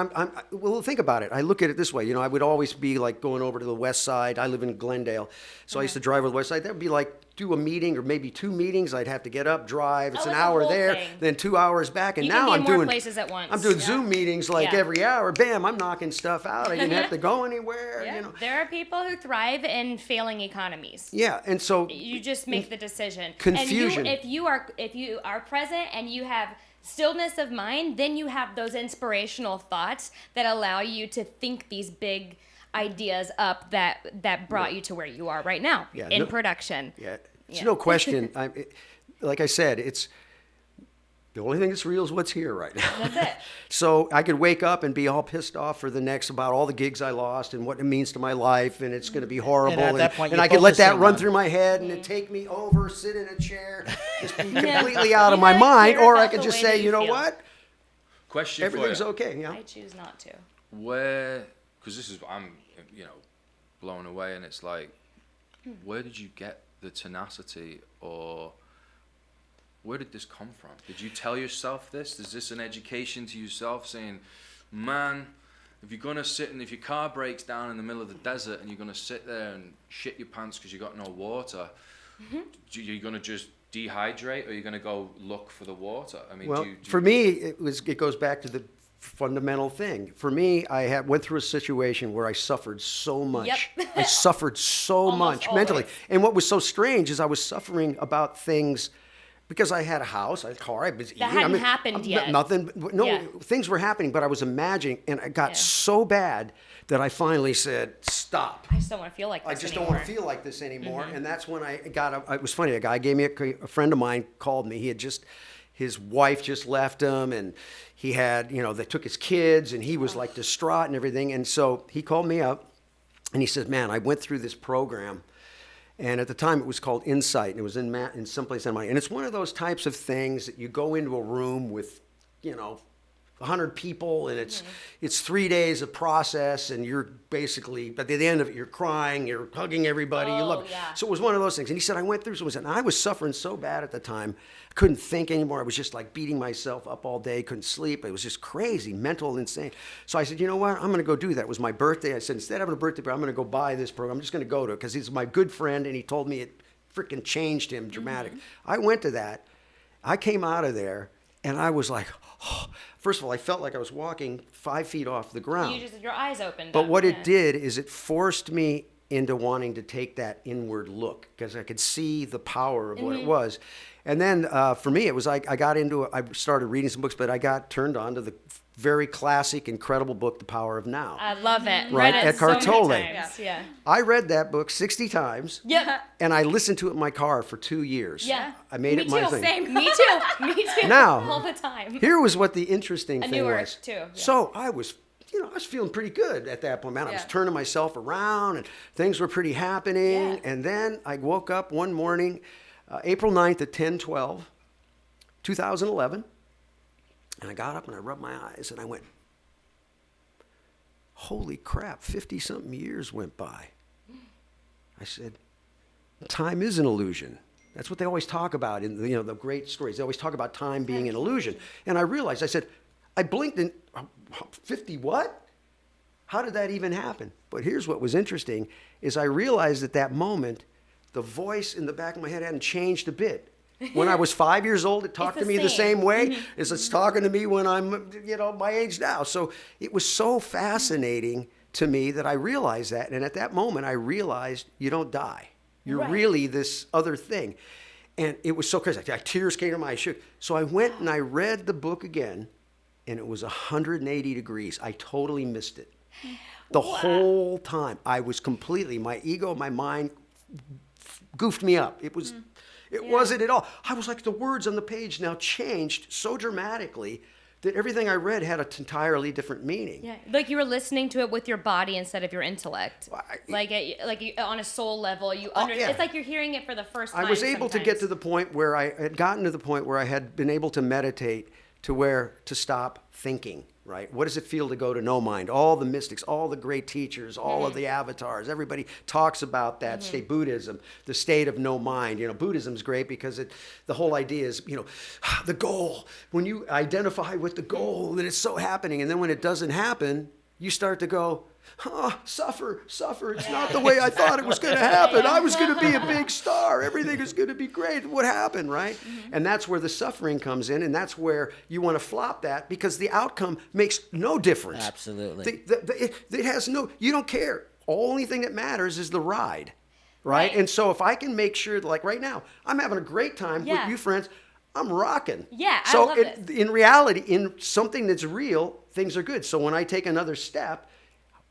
well, think about it. I look at it this way. I would always be like going over to the west side. I live in Glendale, so I used to drive over the west side. That would be like do a meeting or maybe 2 meetings. I'd have to get up, drive. It's Oh, an it's a hour whole there, thing. then 2 hours back, and You now can be I'm in more doing places at once. I'm doing Yeah. Zoom meetings like Yeah. every hour. Bam! I'm knocking stuff out. I didn't have to go anywhere. Yeah. There are people who thrive in failing economies. Yeah, and so You just make the decision. Confusion. And if you are present and you have stillness of mind, then you have those inspirational thoughts that allow you to think these big ideas up that brought you to where you are right now in production. Yeah, it's no question. Like I said, it's the only thing that's real is what's here right now. That's it. So I could wake up and be all pissed off for the next about all the gigs I lost and what it means to my life, and it's going to be horrible. And at that point, I you're could let that focusing run on- through my head and it take me over, sit in a chair, just be completely out of my mind, care or I about could the just way say, that you know feel. what, Question everything's for you. okay. Yeah. I choose not to. Where, because this is, I'm, blown away, and it's like, where did you get the tenacity, or where did this come from? Did you tell yourself this? Is this an education to yourself, saying, man, if you're gonna sit and if your car breaks down in the middle of the desert and you're gonna sit there and shit your pants because you got no water, you're gonna just dehydrate, or you're gonna go look for the water? I mean, Well, for me, it goes back to the fundamental thing. For me, I went through a situation where I suffered so much. Yep. I suffered so Almost much mentally. always. And what was so strange is I was suffering about things because I had a house, I had a car, I was eating. hadn't happened yet. Nothing. No, Yeah. things were happening, but I was imagining, and it got so bad that I finally said, stop. I just don't want to feel like this I just anymore. don't want to feel like this anymore. And that's when I got it was funny. A guy gave me a friend of mine called me. He had his wife just left him, and he had, they took his kids, and he was like distraught and everything. And so he called me up, and he said, man, I went through this program. And at the time, it was called Insight, and it was in someplace in my. And it's one of those types of things that you go into a room with, 100 people, and it's 3 days of process, and you're basically, but at the end of it, you're crying, you're hugging everybody, you love it. Yeah. So it was one of those things. And he said, I went through something, and I was suffering so bad at the time, I couldn't think anymore. I was just like beating myself up all day, couldn't sleep. It was just crazy, mental, insane. So I said, you know what? I'm going to go do that. It was my birthday. I said, instead of having a birthday party, I'm going to go buy this program. I'm just going to go to it because he's my good friend, and he told me it freaking changed him dramatically. I went to that. I came out of there, and I was like, oh. First of all, I felt like I was walking 5 feet off the ground. Your eyes opened But up, what yeah. it did is it forced me into wanting to take that inward look because I could see the power of what it was. And then for me, it was like I started reading some books, but I got turned on to the very classic, incredible book, The Power of Now. I love it. Right, Read it Eckhart so many Tolle. times. Yeah. I read that book 60 times. Yep. And I listened to it in my car for 2 years. Yeah. I made Me it my too. thing. Same. Me too. Me too. Now, all the time. Here was what the interesting thing newer was. too, yeah. So I was, I was feeling pretty good at that point. Man, I was Yeah. turning myself around, and things were pretty happening. Yeah. And then I woke up one morning, April 9th at 10:12, 2011, and I got up and I rubbed my eyes and I went, holy crap, 50-something years went by. I said, time is an illusion. That's what they always talk about in the great stories. They always talk about time being an illusion. And I realized, I said, I blinked and 50 what? How did that even happen? But here's what was interesting is I realized at that moment, the voice in the back of my head hadn't changed a bit. When I was 5 years old, it talked It's to the me the same. same way as it's talking to me when I'm, my age now. So it was so fascinating to me that I realized that. And at that moment, I realized you don't die. You're Right. really this other thing. And it was so crazy. Tears came to my eyes. So I went and I read the book again, and it was 180 degrees. I totally missed it. The whole time. I was completely, my ego, my mind goofed me up. It was, it wasn't at all. I was like, the words on the page now changed so dramatically that everything I read had an entirely different meaning. Yeah, like you were listening to it with your body instead of your intellect. Well, On a soul level, you yeah. It's like you're hearing it for the first time. I was able to get sometimes. to the point where I had gotten to the point where I had been able to meditate to stop thinking, right? What does it feel to go to no mind? All the mystics, all the great teachers, all of the avatars, everybody talks about that state, Buddhism, the state of no mind. Buddhism's great because the whole idea is, the goal. When you identify with the goal, then it's so happening. And then when it doesn't happen, you start to go, suffer. It's not the way I thought it was going to happen. I was going to be a big star. Everything is going to be great. What happened, right? And that's where the suffering comes in, and that's where you want to flop that because the outcome makes no difference. Absolutely. It has no, you don't care. Only thing that matters is the ride, right? Right. And so if I can make sure, like right now, I'm having a great time Yeah. with you friends. I'm rocking. Yeah, I so love this. in reality, in something that's real, things are good. So when I take another step,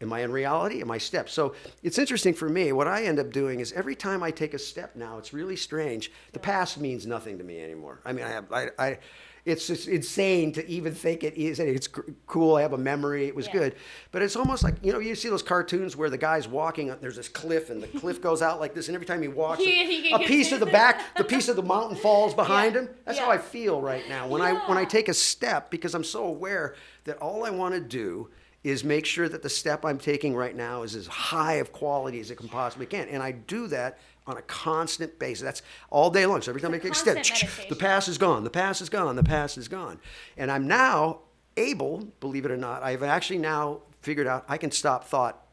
am I in reality? Am I step? So it's interesting for me. What I end up doing is every time I take a step now, it's really strange. The past means nothing to me anymore. I mean, it's just insane to even think it is. It's cool. I have a memory. It was good. But it's almost like, you see those cartoons where the guy's walking, there's this cliff, and the cliff goes out like this, and every time he walks, a piece of the piece of the mountain falls behind him. That's how I feel right now. When I take a step, because I'm so aware that all I want to do is make sure that the step I'm taking right now is as high of quality as it can possibly can. And I do that on a constant basis. That's all day long. So every time I take a step, the past is gone, the past is gone, the past is gone. And I'm now able, believe it or not, I've actually now figured out I can stop thought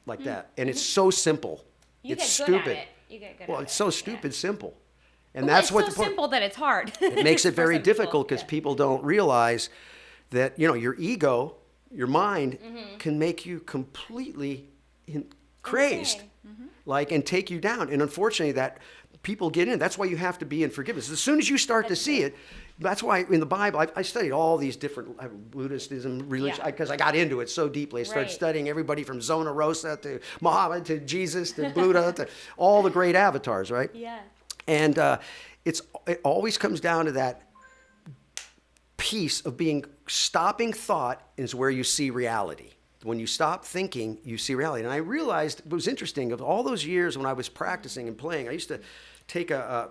like that. And it's so simple. It's stupid. You get good Well, at it's it. so stupid simple. And Well, that's it's what so the point. simple that it's hard. It makes it For very some people. difficult because people don't realize that, your ego, your mind can make you completely crazed, and take you down. And unfortunately, that people get in. That's why you have to be in forgiveness. As soon as you start to see it, that's why in the Bible, I studied all these different Buddhism, religion, because I got into it so deeply. I started studying everybody from Zona Rosa to Muhammad to Jesus to Buddha to all the great avatars, right? Yeah. And it always comes down to that piece of stopping thought is where you see reality. When you stop thinking, you see reality. And I realized it was interesting, of all those years when I was practicing and playing, I used to take a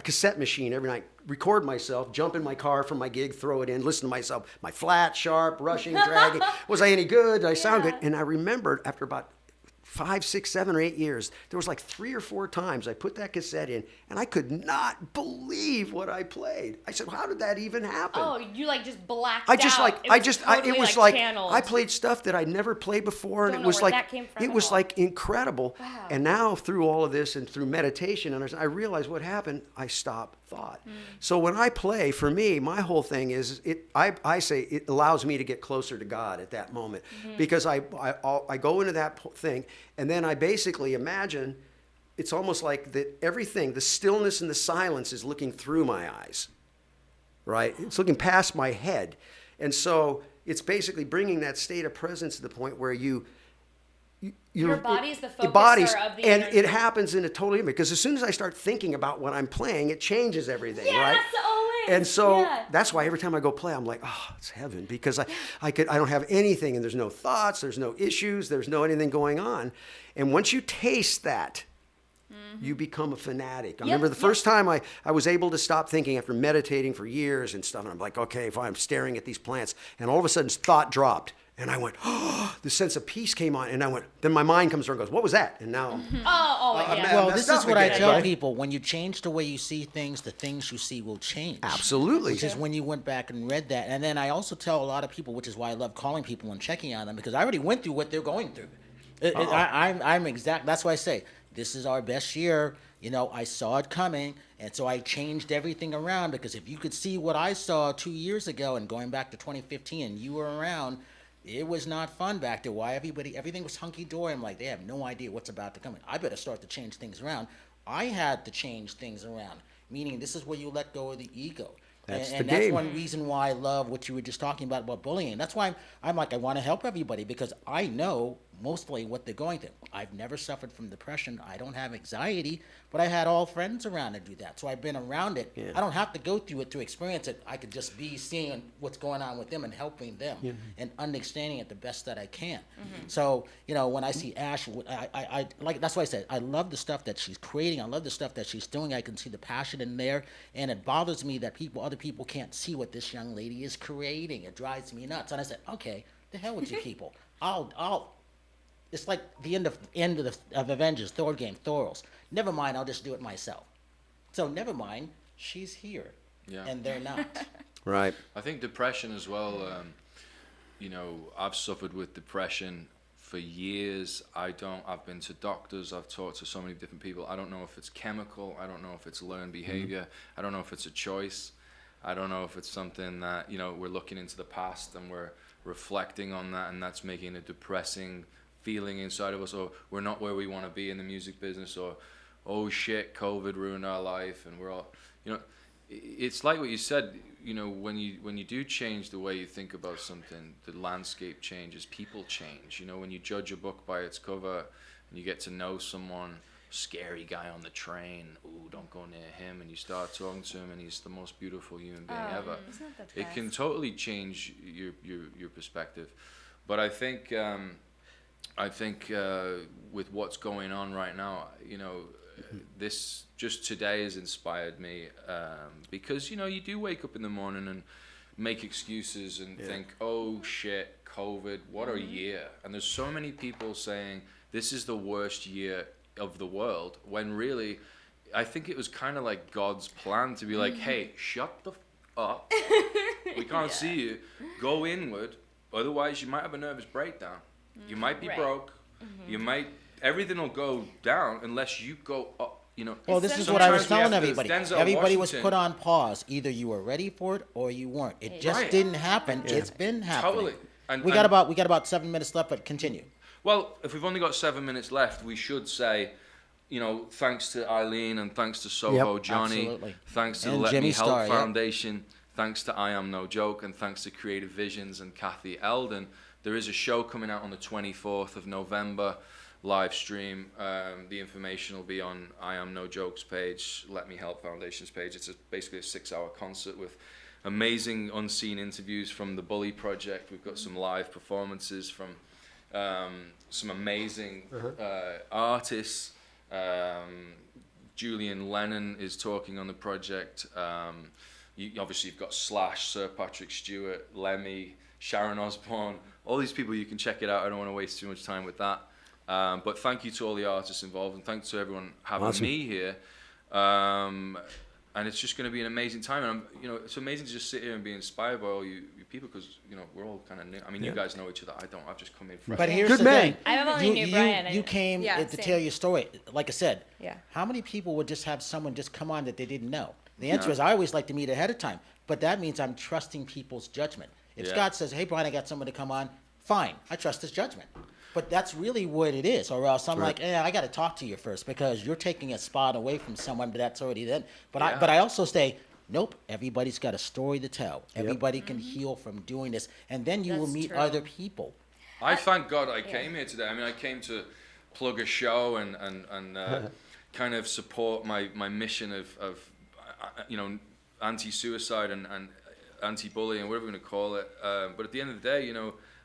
cassette machine every night, record myself, jump in my car from my gig, throw it in, listen to myself, my flat, sharp, rushing, dragging. Was I any good? Did I sound good? And I remembered after about 5, 6, 7, or 8 years, there was like 3 or 4 times I put that cassette in, and I could not believe what I played. I said, "How did that even happen?" Oh, you just blacked I just out. it was like channeled. I played stuff that I'd never played before, and Don't it know was where like that came from it at was all. like incredible. Wow. And now through all of this and through meditation, I realized what happened. I stopped thought. So when I play, for me, my whole thing is I say it allows me to get closer to God at that moment, because I go into that thing, and then I basically imagine. It's almost like that everything, the stillness and the silence is looking through my eyes, right? It's looking past my head. And so it's basically bringing that state of presence to the point where your body is the focuser of the and energy. it happens in a totally different, because as soon as I start thinking about what I'm playing, it changes everything, right? That's always. And so that's why every time I go play, I'm like, oh, it's heaven, because I don't have anything, and there's no thoughts, there's no issues, there's no anything going on. And once you taste that, you become a fanatic. I remember the first time I was able to stop thinking after meditating for years and stuff, and I'm like, okay, fine, I'm staring at these plants, and all of a sudden thought dropped, and I went, oh, the sense of peace came on, and I went, then my mind comes around and goes, what was that? And now, Well, this is what I again, tell right? people. When you change the way you see things, the things you see will change. Absolutely. Which is when you went back and read that. And then I also tell a lot of people, which is why I love calling people and checking on them, because I already went through what they're going through. That's why I say, this is our best year. I saw it coming, and so I changed everything around, because if you could see what I saw 2 years ago and going back to 2015 and you were around, it was not fun back there. Why everything was hunky-dory. I'm like, they have no idea what's about to come. I better start to change things around. I had to change things around, meaning this is where you let go of the ego. That's And the that's game. one reason why I love what you were just talking about bullying. That's why I'm like, I want to help everybody, because I know mostly what they're going through. I've never suffered from depression. I don't have anxiety, but I had all friends around to do that. So I've been around it. Yeah. I don't have to go through it to experience it. I could just be seeing what's going on with them and helping them and understanding it the best that I can. So, when I see Ash, I like, that's why I said, I love the stuff that she's creating. I love the stuff that she's doing. I can see the passion in there. And it bothers me that other people can't see what this young lady is creating. It drives me nuts. And I said, okay, the hell with you people. It's like the end of Avengers, Thor game, Thoros. Never mind, I'll just do it myself. So never mind, she's here, and they're not. Right. I think depression as well. I've suffered with depression for years. I've been to doctors. I've talked to so many different people. I don't know if it's chemical. I don't know if it's learned behavior. I don't know if it's a choice. I don't know if it's something that we're looking into the past and we're reflecting on that, and that's making a depressing feeling inside of us, or we're not where we want to be in the music business, or oh shit, COVID ruined our life, and we're all, it's like what you said. You know, when you do change the way you think about something, the landscape changes, people change. You know, when you judge a book by its cover, and you get to know someone, scary guy on the train, ooh, don't go near him, and you start talking to him, and he's the most beautiful human being ever. Isn't that the It can best? totally change your perspective. But I think with what's going on right now, you know, this just today has inspired me, because, you know, you do wake up in the morning and make excuses and think, oh shit, COVID, what a year. And there's so many people saying this is the worst year of the world, when really I think it was kind of like God's plan to be like, hey, shut the up, we can't see you, go inward, otherwise you might have a nervous breakdown, you might be Right. broke, you might, everything will go down unless you go up, you know. Well, this is what I was Sometimes we telling have to- everybody. Denzel Everybody was Washington- put on pause. Either you were ready for it or you weren't. It just Right. didn't happen. It's been happening. Totally. And- We got and- about 7 minutes left, but continue. Well, if we've only got 7 minutes left, we should say, you know, thanks to Eileen and thanks to Soho Yep. Johnny, Absolutely. thanks to And the Let Jimmy Me Help Star, yep. Foundation, thanks to I Am No Joke, and thanks to Creative Visions and Kathy Eldon. There is a show coming out on the 24th of November, live stream. The information will be on I Am No Joke's page, Let Me Help Foundation's page. It's basically a 6-hour concert with amazing unseen interviews from the Bully Project. We've got some live performances from some amazing artists. Julian Lennon is talking on the project. Obviously you've got Slash, Sir Patrick Stewart, Lemmy, Sharon Osbourne, all these people. You can check it out. I don't want to waste too much time with that. But thank you to all the artists involved, and thanks to everyone having Awesome. me here. And it's just going to be an amazing time. And it's amazing to just sit here and be inspired by all you people, because we're all kind of new. I mean, you guys know each other. I don't. I've just come in fresh. But here's Good the man. thing. I've only knew Brian. You came Yeah, to same. tell your story. Like I said, Yeah. how many people would just have someone just come on that they didn't know? The answer is I always like to meet ahead of time. But that means I'm trusting people's judgment. If Yeah. Scott says, hey, Brian, I got someone to come on, fine. I trust his judgment. But that's really what it is. Or else I'm like, I got to talk to you first, because you're taking a spot away from someone that's already then. But Yeah. I also say, nope, everybody's got a story to tell. Everybody can heal from doing this. And then you will That's meet true. other people. I thank God I came here today. I mean, I came to plug a show and kind of support my mission of anti-suicide and anti-bullying, whatever we're going to call it. But at the end of the day,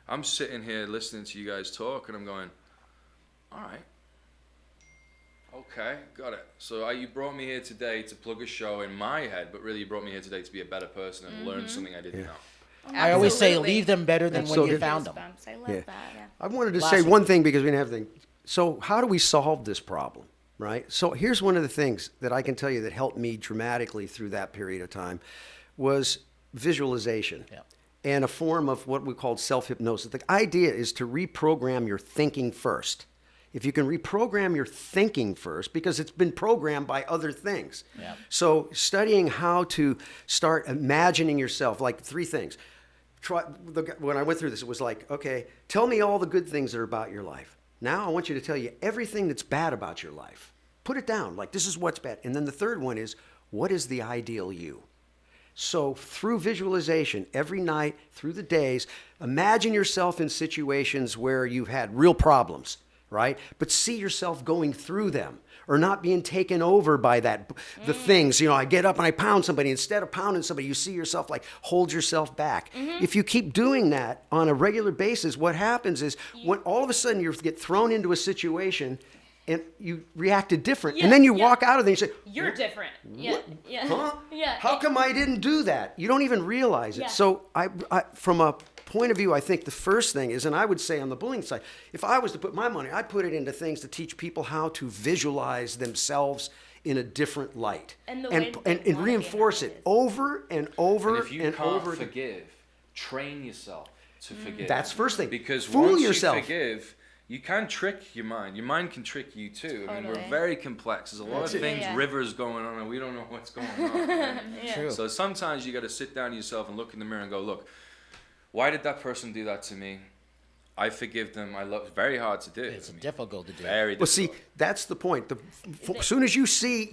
I'm sitting here listening to you guys talk, and I'm going, all right, okay, got it. So you brought me here today to plug a show in my head, but really you brought me here today to be a better person and learn something I didn't know. I always say Absolutely. leave them better than That's when so you good. found them. Goosebumps. I love Yeah. that. Yeah. I wanted to Last say thing. one thing, because we didn't have anything. So how do we solve this problem, right? So here's one of the things that I can tell you that helped me dramatically through that period of time was visualization. Yeah. And a form of what we call self-hypnosis. The idea is to reprogram your thinking first. If you can reprogram your thinking first, because it's been programmed by other things. Yeah. So studying how to start imagining yourself, like 3 things. When I went through this, it was like, okay, tell me all the good things that are about your life. Now I want you to tell you everything that's bad about your life. Put it down, like this is what's bad. And then the third one is, what is the ideal you? So through visualization, every night, through the days, imagine yourself in situations where you've had real problems, right? But see yourself going through them, or not being taken over by the things. I get up and I pound somebody. Instead of pounding somebody, you see yourself like hold yourself back. If you keep doing that on a regular basis, what happens is when all of a sudden you get thrown into a situation and you reacted different, and then you walk out of there and you say, You're different. Yeah. What? Yeah. Huh? Yeah. How come I didn't do that? You don't even realize it. Yeah. So I, from a point of view, I think the first thing is, and I would say on the bullying side, if I was to put my money, I'd put it into things to teach people how to visualize themselves in a different light. And the way that they and wanna be reinforce it highlighted. over and over And if you and can't over. forgive, train yourself to forgive. That's first thing. Because Fool once yourself. you forgive, you can trick your mind. Your mind can trick you too. I mean, we're Totally. very complex. There's a lot That's of it. things, Yeah. rivers going on, and we don't know what's going on. Right? True. So sometimes you got to sit down yourself and look in the mirror and go, look, why did that person do that to me? I forgive them. It's very hard to do. It's difficult to do. Very Well, difficult. see, that's the point. As soon as you see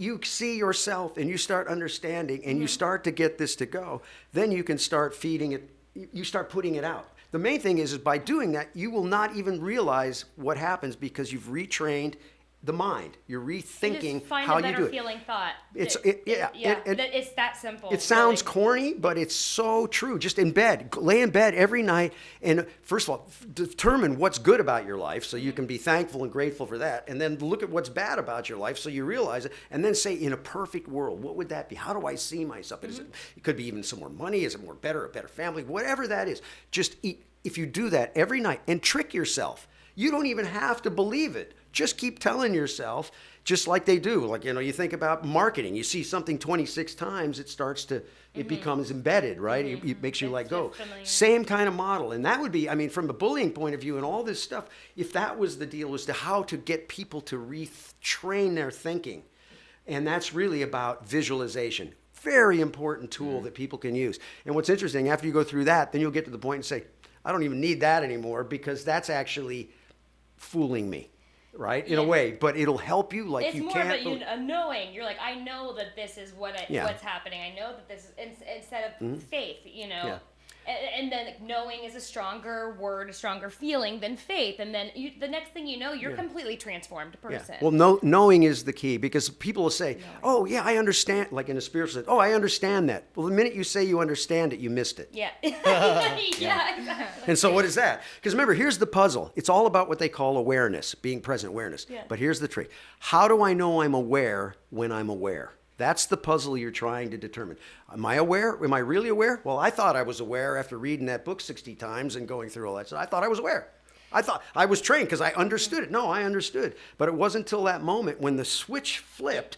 yourself and you start understanding and you start to get this to go, then you can start feeding it. You start putting it out. The main thing is by doing that, you will not even realize what happens because you've retrained the mind. You're rethinking Just find how a you better do it. feeling thought. It's It's that simple. It sounds really. corny, but it's so true. Just in bed, lay in bed every night, and first of all, determine what's good about your life so you can be thankful and grateful for that, and then look at what's bad about your life so you realize it, and then say, in a perfect world, what would that be? How do I see myself? It could be even some more money. Is it more better, a better family? Whatever that is, just eat. If you do that every night and trick yourself, you don't even have to believe it. Just keep telling yourself, just like they do. Like, you think about marketing. You see something 26 times, it becomes embedded, right? It makes you let go. Familiar. Same kind of model. And that would be, from the bullying point of view and all this stuff, if that was the deal, as to how to get people to retrain their thinking. And that's really about visualization. Very important tool that people can use. And what's interesting, after you go through that, then you'll get to the point and say, I don't even need that anymore because that's actually fooling me, right? In a way, but it'll help you like It's you more can't. of a knowing. You're like, I know that this is what's happening. I know that this is instead of faith, Yeah. And then knowing is a stronger word, a stronger feeling than faith. And then the next thing you know, you're a completely transformed person. Well, knowing is the key because people will say, oh, yeah, I understand. Like in a spiritual sense, oh, I understand that. Well, the minute you say you understand it, you missed it. Yeah. Yeah, exactly. And so what is that? Because remember, here's the puzzle. It's all about what they call awareness, being present awareness. Yeah. But here's the trick. How do I know I'm aware when I'm aware? That's the puzzle you're trying to determine. Am I aware? Am I really aware? Well, I thought I was aware after reading that book 60 times and going through all that. So I thought I was aware. I thought I was trained because I understood it. No, I understood. But it wasn't until that moment when the switch flipped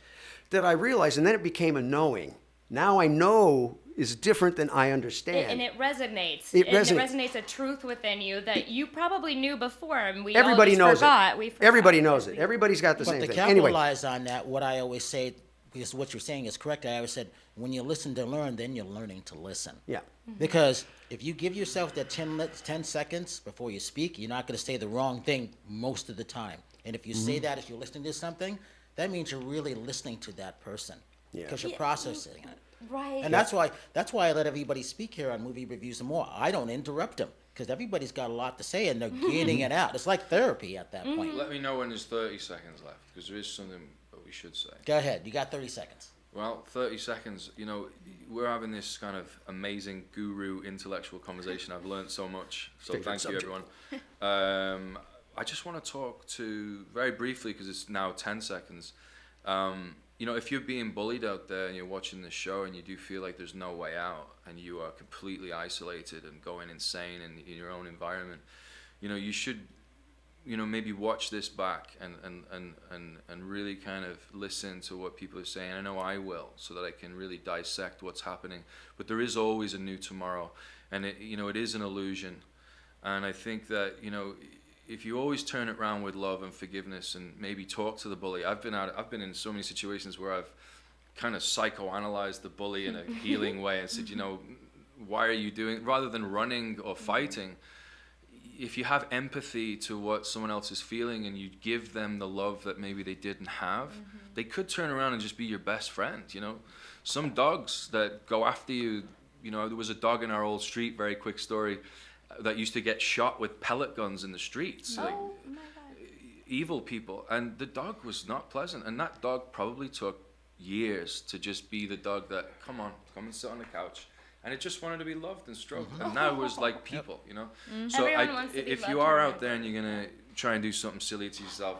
that I realized, and then it became a knowing. Now I know is different than I understand. And it resonates. It And it resonates. resonates a truth within you that you probably knew before, and we Everybody all knows just forgot. it. We forgot. Everybody knows it. Everybody's got the But same to thing. Anyway, capitalize on that, what I always say, because what you're saying is correct, I always said, when you listen to learn, then you're learning to listen. yeah. Because if you give yourself that 10 seconds before you speak, you're not going to say the wrong thing most of the time. And if you say that, if you're listening to something, that means you're really listening to that person. Yeah. Because you're processing it. Right. And that's why I let everybody speak here on Movie Reviews and More. I don't interrupt them because everybody's got a lot to say and they're getting it out. It's like therapy at that point. Let me know when there's 30 seconds left because there is something that we should say. Go ahead. You got 30 seconds. Well, 30 seconds, we're having this kind of amazing guru intellectual conversation. I've learned so much. So Favorite thank you, subject. everyone. I just want to talk to, very briefly, because it's now 10 seconds. If you're being bullied out there and you're watching this show and you do feel like there's no way out and you are completely isolated and going insane in your own environment, you should maybe watch this back and really kind of listen to what people are saying. I know I will, so that I can really dissect what's happening. But there is always a new tomorrow, and it is an illusion. And I think that if you always turn it around with love and forgiveness and maybe talk to the bully. I've been in so many situations where I've kind of psychoanalyzed the bully in a healing way and said, why are you doing, rather than running or fighting. If you have empathy to what someone else is feeling and you give them the love that maybe they didn't have, they could turn around and just be your best friend. Some dogs that go after you, there was a dog in our old street, very quick story, that used to get shot with pellet guns in the streets. Oh, like, my God. evil people. And the dog was not pleasant. And that dog probably took years to just be the dog that, come and sit on the couch. And it just wanted to be loved and stroked. And now it was like people, So Everyone wants to be if loved you are and out there and you're going to try and do something silly to yourself,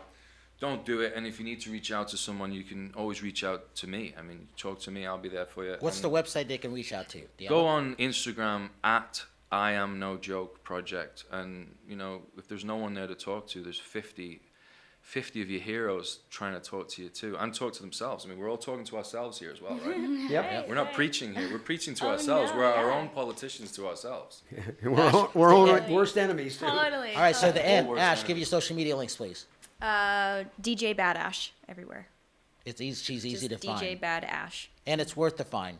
don't do it. And if you need to reach out to someone, you can always reach out to me. Talk to me. I'll be there for you. What's the website they can reach out to? Do you Go have on Instagram at I Am No Joke Project. And, if there's no one there to talk to, there's 50 of your heroes trying to talk to you too, and talk to themselves. We're all talking to ourselves here as well, right? Yep. We're not preaching here. We're preaching to ourselves. no, We're our yeah. own politicians to ourselves. We're own worst enemies too. Totally. All right, so the end. words Ash, on give it. your social media links, please. DJ Bad Ash everywhere. It's easy. She's easy Just to DJ find, Bad Ash. and it's worth the find.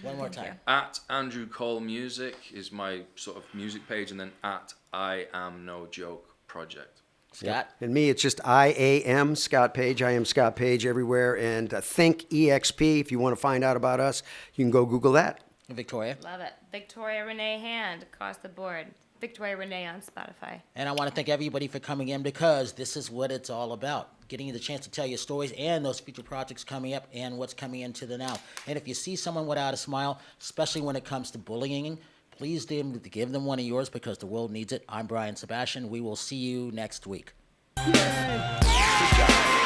One more Thank time. you. At Andrew Cole Music is my sort of music page, and then at I Am No Joke Project. Scott? And me, it's just IAM Scott Page. I am Scott Page everywhere. And Think EXP, if you want to find out about us, you can go Google that. Victoria? Love it. Victoria Renee Hand across the board. Victoria Renee on Spotify. And I want to thank everybody for coming in, because this is what it's all about. Getting you the chance to tell your stories and those future projects coming up and what's coming into the now. And if you see someone without a smile, especially when it comes to bullying, please give them one of yours, because the world needs it. I'm Brian Sebastian. We will see you next week. Good job.